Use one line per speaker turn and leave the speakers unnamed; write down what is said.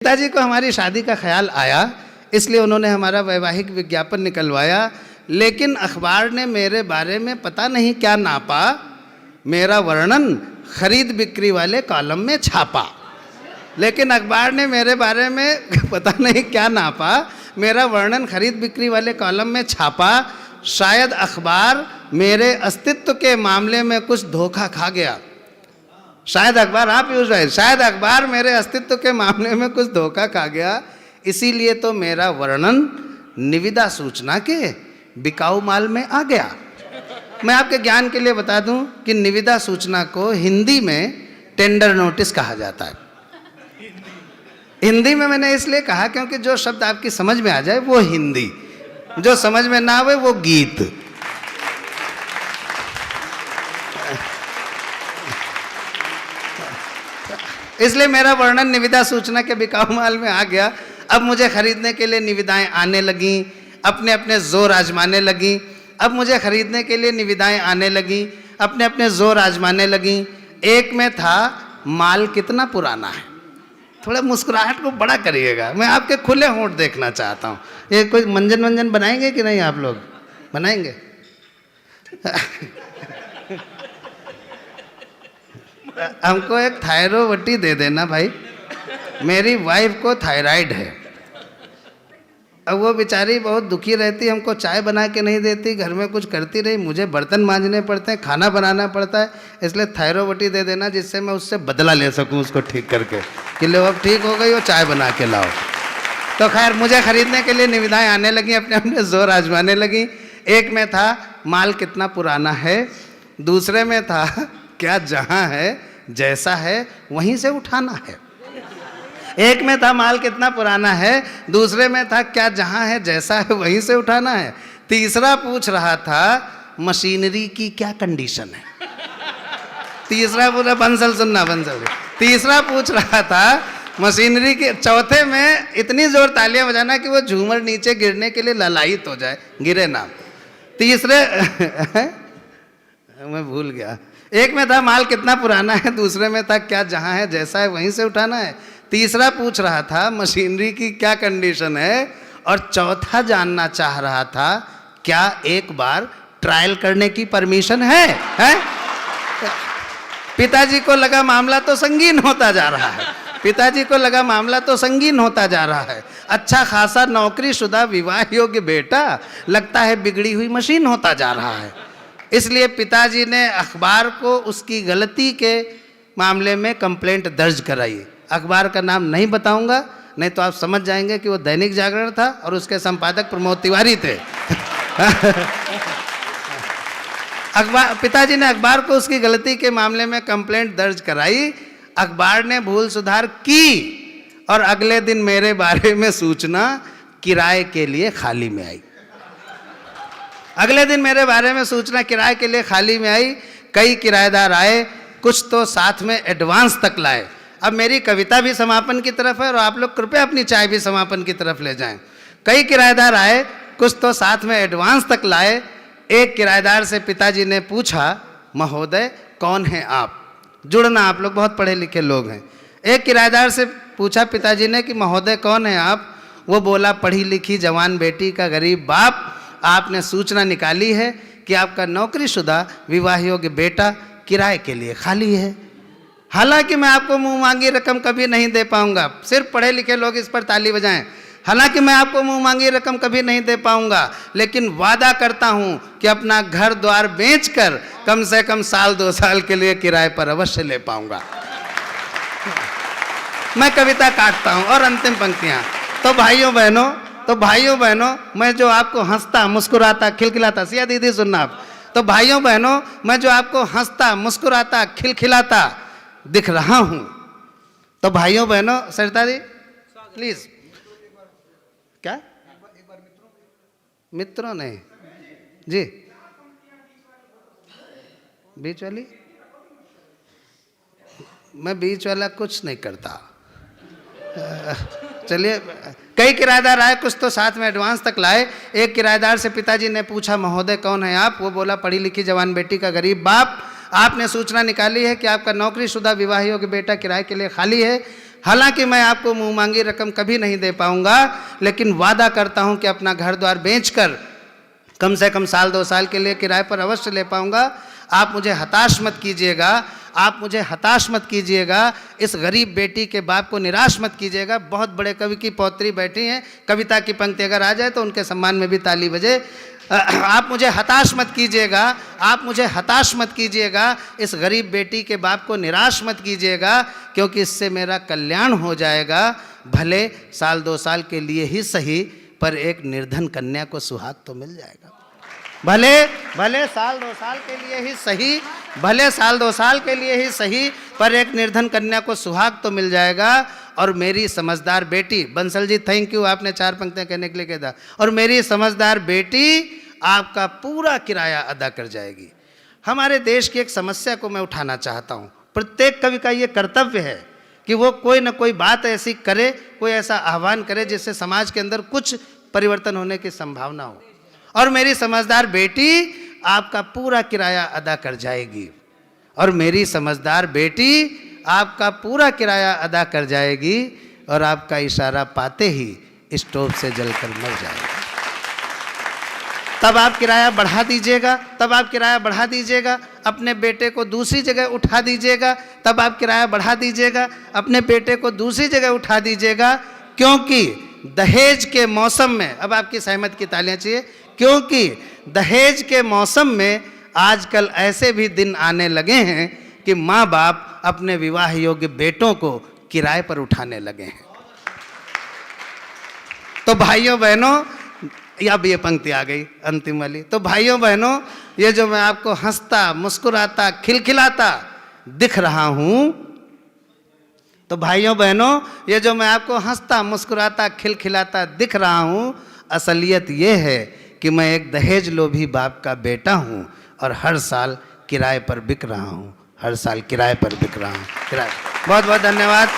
पिताजी को हमारी शादी का ख्याल आया, इसलिए उन्होंने हमारा वैवाहिक विज्ञापन निकलवाया, लेकिन अखबार ने मेरे बारे में पता नहीं क्या नापा, मेरा वर्णन खरीद बिक्री वाले कॉलम में छापा। लेकिन अखबार ने मेरे बारे में पता नहीं क्या नापा, मेरा वर्णन खरीद बिक्री वाले कॉलम में छापा। शायद अखबार मेरे अस्तित्व के मामले में कुछ धोखा खा गया। शायद अखबार, आप यूज रहे, शायद अखबार मेरे अस्तित्व के मामले में कुछ धोखा खा गया, इसीलिए तो मेरा वर्णन निविदा सूचना के बिकाऊ माल में आ गया। मैं आपके ज्ञान के लिए बता दूं कि निविदा सूचना को हिंदी में टेंडर नोटिस कहा जाता है। हिंदी में मैंने इसलिए कहा क्योंकि जो शब्द आपकी समझ में आ जाए वो हिंदी, जो समझ में ना आवे वो गीत। इसलिए मेरा वर्णन निविदा सूचना के बिकाऊ माल में आ गया। अब मुझे खरीदने के लिए निविदाएं आने लगी, अपने अपने जोर आजमाने लगी। अब मुझे खरीदने के लिए निविदाएं आने लगी, अपने अपने जोर आजमाने लगी। एक में था माल कितना पुराना है। थोड़ा मुस्कुराहट को बड़ा करिएगा, मैं आपके खुले होंठ देखना चाहता हूँ। ये कोई मंजन वंजन बनाएंगे कि नहीं? आप लोग बनाएंगे? हमको एक थायरोवटी दे देना भाई, मेरी वाइफ को थायराइड है। अब वो बेचारी बहुत दुखी रहती, हमको चाय बना के नहीं देती, घर में कुछ करती रही, मुझे बर्तन मांजने पड़ते हैं, खाना बनाना पड़ता है। इसलिए थायरोवटी दे देना जिससे मैं उससे बदला ले सकूं उसको ठीक करके, कि लो अब ठीक हो गई, वो चाय बना के लाओ। तो खैर मुझे खरीदने के लिए निविदाएं आने लगी, अपने अपने जोर आजमाने लगी। एक में था माल कितना पुराना है, दूसरे में था क्या जहाँ है जैसा है वहीं से उठाना है। एक में था माल कितना पुराना है, दूसरे में था क्या जहाँ है जैसा है वहीं से उठाना है। तीसरा पूछ रहा था मशीनरी की क्या कंडीशन है। तीसरा पूरा बंसल सुनना, बंसल। तीसरा पूछ रहा था मशीनरी के। चौथे में इतनी जोर तालियां बजाना कि वो झूमर नीचे गिरने के लिए ललायित हो जाए, गिरे ना। तीसरे मैं भूल गया। एक में था माल कितना पुराना है, दूसरे में था क्या जहाँ है जैसा है वहीं से उठाना है। तीसरा पूछ रहा था मशीनरी की क्या कंडीशन है, और चौथा जानना चाह रहा था क्या एक बार ट्रायल करने की परमिशन है? पिताजी को लगा मामला तो संगीन होता जा रहा है, पिताजी को लगा मामला तो संगीन होता जा रहा है। अच्छा खासा नौकरीशुदा विवाह योग्य बेटा लगता है बिगड़ी हुई मशीन होता जा रहा है। इसलिए पिताजी ने अखबार को उसकी गलती के मामले में कंप्लेंट दर्ज कराई। अखबार का नाम नहीं बताऊंगा, नहीं तो आप समझ जाएंगे कि वो दैनिक जागरण था और उसके संपादक प्रमोद तिवारी थे। अखबार, पिताजी ने अखबार को उसकी गलती के मामले में कंप्लेंट दर्ज कराई। अखबार ने भूल सुधार की और अगले दिन मेरे बारे में सूचना किराए के लिए खाली में आई। अगले दिन मेरे बारे में सूचना किराए के लिए खाली में आई। कई किराएदार आए, कुछ तो साथ में एडवांस तक लाए। अब मेरी कविता भी समापन की तरफ है और आप लोग कृपया अपनी चाय भी समापन की तरफ ले जाएं। कई किराएदार आए, कुछ तो साथ में एडवांस तक लाए। एक किराएदार से पिताजी ने पूछा, महोदय कौन हैं आप? जुड़ना, आप लोग बहुत पढ़े लिखे लोग हैं। एक किराएदार से पूछा पिताजी ने कि महोदय कौन हैं आप? वो बोला, पढ़ी लिखी जवान बेटी का गरीब बाप। आपने सूचना निकाली है कि आपका नौकरीशुदा विवाह योग्य बेटा किराए के लिए खाली है। हालांकि मैं आपको मुंह मांगी रकम कभी नहीं दे पाऊंगा। सिर्फ पढ़े लिखे लोग इस पर ताली बजाएं। हालांकि मैं आपको मुंह मांगी रकम कभी नहीं दे पाऊंगा, लेकिन वादा करता हूं कि अपना घर द्वार बेचकर कम से कम साल 2 साल के लिए किराए पर अवश्य ले पाऊंगा। मैं कविता काटता हूं और अंतिम पंक्तियां। तो भाइयों बहनों, मैं जो आपको हंसता मुस्कुराता खिलखिलाता, सिया दीदी सुनना आप। तो भाइयों बहनों, मैं जो आपको हंसता मुस्कुराता खिलखिलाता दिख रहा हूं, तो भाइयों बहनों, सरिता दी प्लीज। क्या मित्रों ने जी बीच वाली, मैं बीच वाला कुछ नहीं करता। चलिए, कई किराएदार आए, कुछ तो साथ में एडवांस तक लाए। एक किराएदार से पिताजी ने पूछा, महोदय कौन है आप? वो बोला, पढ़ी लिखी जवान बेटी का गरीब बाप। आपने सूचना निकाली है कि आपका नौकरीशुदा विवाह योग्य बेटा किराए के लिए खाली है। हालांकि मैं आपको मुंह मांगी रकम कभी नहीं दे पाऊंगा, लेकिन वादा करता हूं कि अपना घर द्वार बेचकर कम से कम साल 2 साल के लिए किराए पर अवश्य ले पाऊंगा। आप मुझे हताश मत कीजिएगा, आप मुझे हताश मत कीजिएगा, इस गरीब बेटी के बाप को निराश मत कीजिएगा। बहुत बड़े कवि की पौत्री बैठी हैं, कविता की पंक्ति अगर आ जाए तो उनके सम्मान में भी ताली बजे। आप मुझे हताश मत कीजिएगा, आप मुझे हताश मत कीजिएगा, इस गरीब बेटी के बाप को निराश मत कीजिएगा, क्योंकि इससे मेरा कल्याण हो जाएगा। भले साल 2 साल के लिए ही सही, पर एक निर्धन कन्या को सुहाग तो मिल जाएगा। भले साल 2 साल के लिए ही सही, भले साल 2 साल के लिए ही सही, पर एक निर्धन कन्या को सुहाग तो मिल जाएगा। और मेरी समझदार बेटी, बंसल जी थैंक यू, आपने 4 पंक्तियां कहने के लिए कह दिया। और मेरी समझदार बेटी आपका पूरा किराया अदा कर जाएगी। हमारे देश की एक समस्या को मैं उठाना चाहता हूँ। प्रत्येक कवि का ये कर्तव्य है कि वो कोई ना कोई बात ऐसी करे, कोई ऐसा आह्वान करे जिससे समाज के अंदर कुछ परिवर्तन होने की संभावना हो। और मेरी समझदार बेटी आपका पूरा किराया अदा कर जाएगी, और मेरी समझदार बेटी आपका पूरा किराया अदा कर जाएगी, और आपका इशारा पाते ही स्टोव से जलकर मर जाएगी। तब आप किराया बढ़ा दीजिएगा, तब आप किराया बढ़ा दीजिएगा, अपने बेटे को दूसरी जगह उठा दीजिएगा, तब आप किराया बढ़ा दीजिएगा, अपने बेटे को दूसरी जगह उठा दीजिएगा। क्योंकि दहेज के मौसम में, अब आपकी सहमति की तालियां चाहिए, क्योंकि दहेज के मौसम में आजकल ऐसे भी दिन आने लगे हैं कि माँ बाप अपने विवाह योग्य बेटों को किराए पर उठाने लगे हैं। तो भाइयों बहनों, अब ये पंक्ति आ गई अंतिम वाली। तो भाइयों बहनों, ये जो मैं आपको हंसता मुस्कुराता खिलखिलाता दिख रहा हूं, तो भाइयों बहनों, ये जो मैं आपको हंसता मुस्कुराता खिलखिलाता दिख रहा हूं, असलियत ये है कि मैं एक दहेज लोभी बाप का बेटा हूं, और हर साल किराए पर बिक रहा हूं, हर साल किराए पर बिक रहा हूं। बहुत बहुत धन्यवाद।